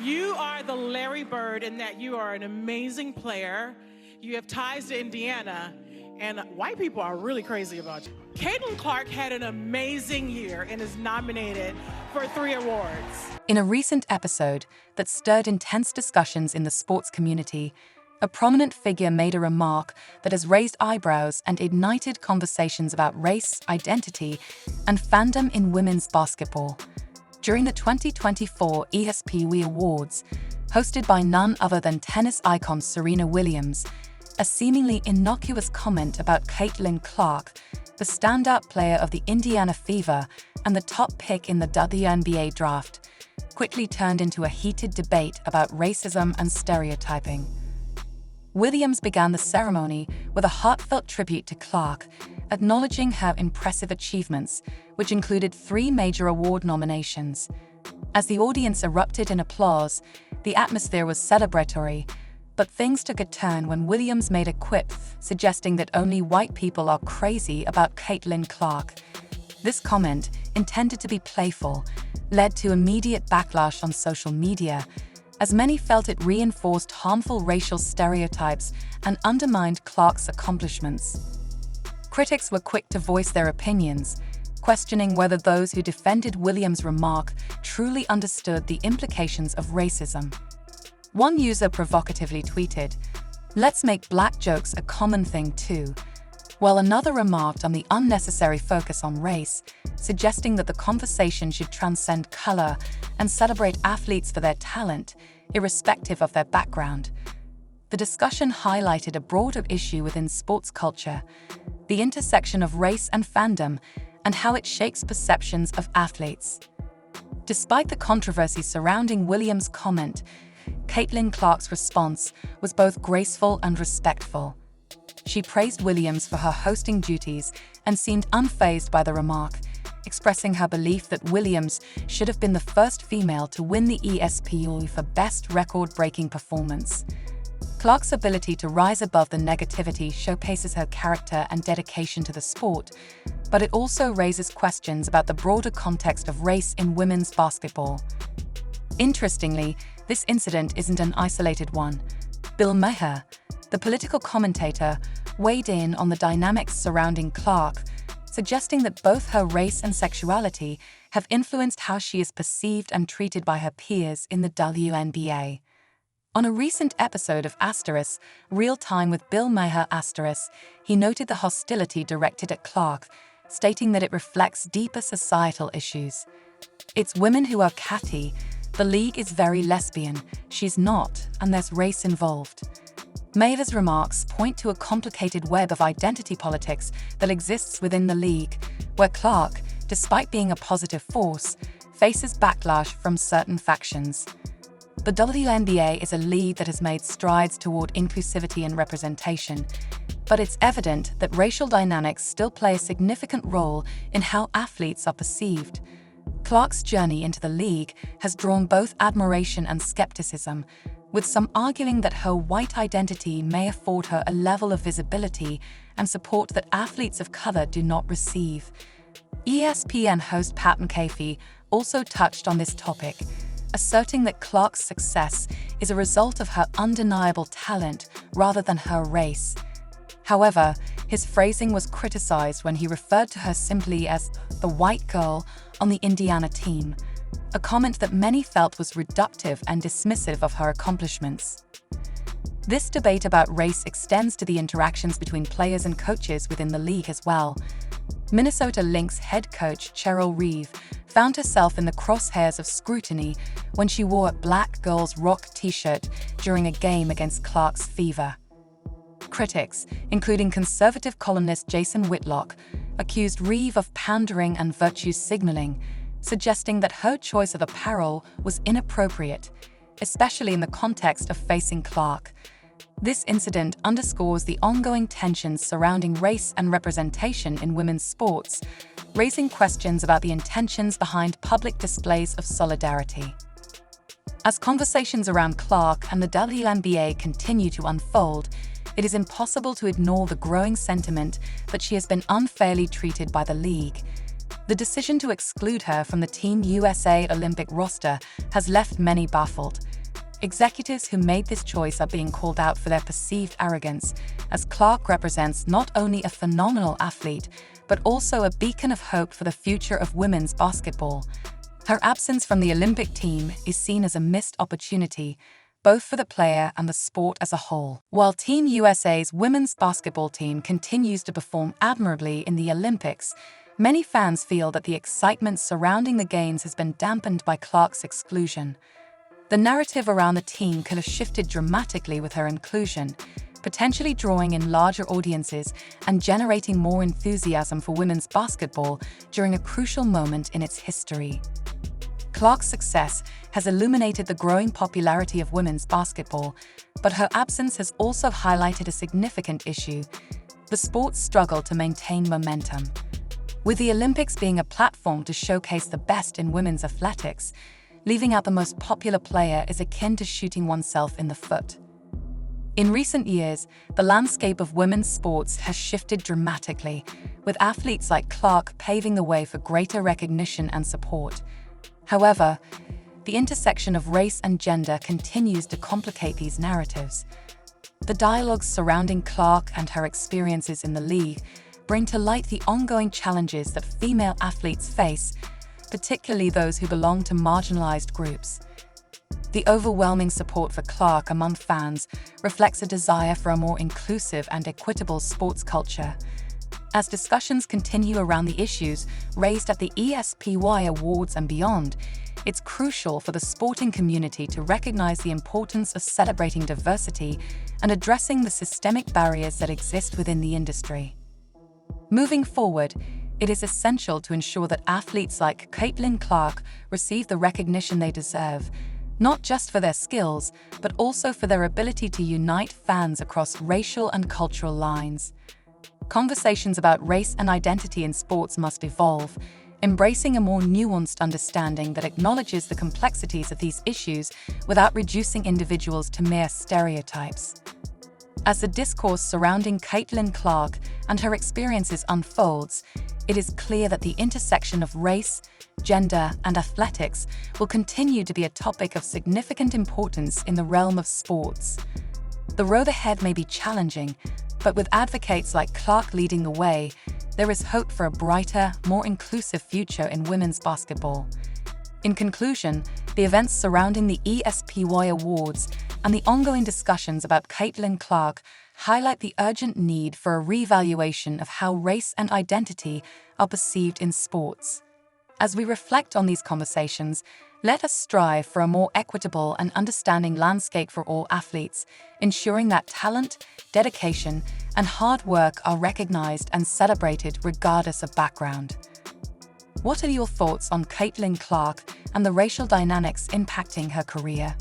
You are the Larry Bird in that you are an amazing player. You have ties to Indiana, and white people are really crazy about you. Caitlin Clark had an amazing year and is nominated for 3 awards. In a recent episode that stirred intense discussions in the sports community, a prominent figure made a remark that has raised eyebrows and ignited conversations about race, identity, and fandom in women's basketball. During the 2024 ESPY Awards, hosted by none other than tennis icon Serena Williams, a seemingly innocuous comment about Caitlin Clark, the standout player of the Indiana Fever and the top pick in the WNBA draft, quickly turned into a heated debate about racism and stereotyping. Williams began the ceremony with a heartfelt tribute to Clark, acknowledging her impressive achievements, which included 3 major award nominations. As the audience erupted in applause, the atmosphere was celebratory, but things took a turn when Williams made a quip suggesting that only white people are crazy about Caitlin Clark. This comment, intended to be playful, led to immediate backlash on social media, as many felt it reinforced harmful racial stereotypes and undermined Clark's accomplishments. Critics were quick to voice their opinions, questioning whether those who defended Williams' remark truly understood the implications of racism. One user provocatively tweeted, "Let's make black jokes a common thing too," while another remarked on the unnecessary focus on race, suggesting that the conversation should transcend color and celebrate athletes for their talent, irrespective of their background. The discussion highlighted a broader issue within sports culture, the intersection of race and fandom, and how it shapes perceptions of athletes. Despite the controversy surrounding Williams' comment, Caitlin Clark's response was both graceful and respectful. She praised Williams for her hosting duties and seemed unfazed by the remark, expressing her belief that Williams should have been the first female to win the ESPY for best record-breaking performance. Clark's ability to rise above the negativity showcases her character and dedication to the sport, but it also raises questions about the broader context of race in women's basketball. Interestingly, this incident isn't an isolated one. Bill Maher, the political commentator, weighed in on the dynamics surrounding Clark, suggesting that both her race and sexuality have influenced how she is perceived and treated by her peers in the WNBA. On a recent episode of Asterisk, Real Time with Bill Maher Asterisk, he noted the hostility directed at Clark, stating that it reflects deeper societal issues. "It's women who are catty. The league is very lesbian. She's not, and there's race involved." Maver's remarks point to a complicated web of identity politics that exists within the league, where Clark, despite being a positive force, faces backlash from certain factions. The WNBA is a league that has made strides toward inclusivity and representation, but it's evident that racial dynamics still play a significant role in how athletes are perceived. Clark's journey into the league has drawn both admiration and skepticism, with some arguing that her white identity may afford her a level of visibility and support that athletes of color do not receive. ESPN host Pat McAfee also touched on this topic, asserting that Clark's success is a result of her undeniable talent rather than her race. However, his phrasing was criticized when he referred to her simply as the white girl on the Indiana team, a comment that many felt was reductive and dismissive of her accomplishments. This debate about race extends to the interactions between players and coaches within the league as well. Minnesota Lynx head coach Cheryl Reeve found herself in the crosshairs of scrutiny when she wore a Black Girls Rock t-shirt during a game against Clark's Fever. Critics, including conservative columnist Jason Whitlock, accused Reeve of pandering and virtue signaling, suggesting that her choice of apparel was inappropriate, especially in the context of facing Clark. This incident underscores the ongoing tensions surrounding race and representation in women's sports, raising questions about the intentions behind public displays of solidarity. As conversations around Clark and the WNBA continue to unfold, it is impossible to ignore the growing sentiment that she has been unfairly treated by the league. The decision to exclude her from the Team USA Olympic roster has left many baffled, Executives who made this choice are being called out for their perceived arrogance, as Clark represents not only a phenomenal athlete, but also a beacon of hope for the future of women's basketball. Her absence from the Olympic team is seen as a missed opportunity, both for the player and the sport as a whole. While Team USA's women's basketball team continues to perform admirably in the Olympics, many fans feel that the excitement surrounding the Games has been dampened by Clark's exclusion. The narrative around the team could have shifted dramatically with her inclusion, potentially drawing in larger audiences and generating more enthusiasm for women's basketball during a crucial moment in its history. Clark's success has illuminated the growing popularity of women's basketball, but her absence has also highlighted a significant issue: the sport's struggle to maintain momentum. With the Olympics being a platform to showcase the best in women's athletics, leaving out the most popular player is akin to shooting oneself in the foot. In recent years, the landscape of women's sports has shifted dramatically, with athletes like Clark paving the way for greater recognition and support. However, the intersection of race and gender continues to complicate these narratives. The dialogues surrounding Clark and her experiences in the league bring to light the ongoing challenges that female athletes face, particularly those who belong to marginalized groups. The overwhelming support for Clark among fans reflects a desire for a more inclusive and equitable sports culture. As discussions continue around the issues raised at the ESPY Awards and beyond, it's crucial for the sporting community to recognize the importance of celebrating diversity and addressing the systemic barriers that exist within the industry. Moving forward, it is essential to ensure that athletes like Caitlin Clark receive the recognition they deserve, not just for their skills, but also for their ability to unite fans across racial and cultural lines. Conversations about race and identity in sports must evolve, embracing a more nuanced understanding that acknowledges the complexities of these issues without reducing individuals to mere stereotypes. As the discourse surrounding Caitlin Clark and her experiences unfolds, it is clear that the intersection of race, gender, and athletics will continue to be a topic of significant importance in the realm of sports. The road ahead may be challenging, but with advocates like Clark leading the way, there is hope for a brighter, more inclusive future in women's basketball. In conclusion, the events surrounding the ESPY Awards and the ongoing discussions about Caitlin Clark highlight the urgent need for a reevaluation of how race and identity are perceived in sports. As we reflect on these conversations, let us strive for a more equitable and understanding landscape for all athletes, ensuring that talent, dedication, and hard work are recognized and celebrated regardless of background. What are your thoughts on Caitlin Clark and the racial dynamics impacting her career?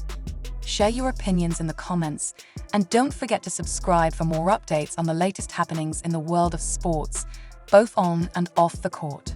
Share your opinions in the comments, and don't forget to subscribe for more updates on the latest happenings in the world of sports, both on and off the court.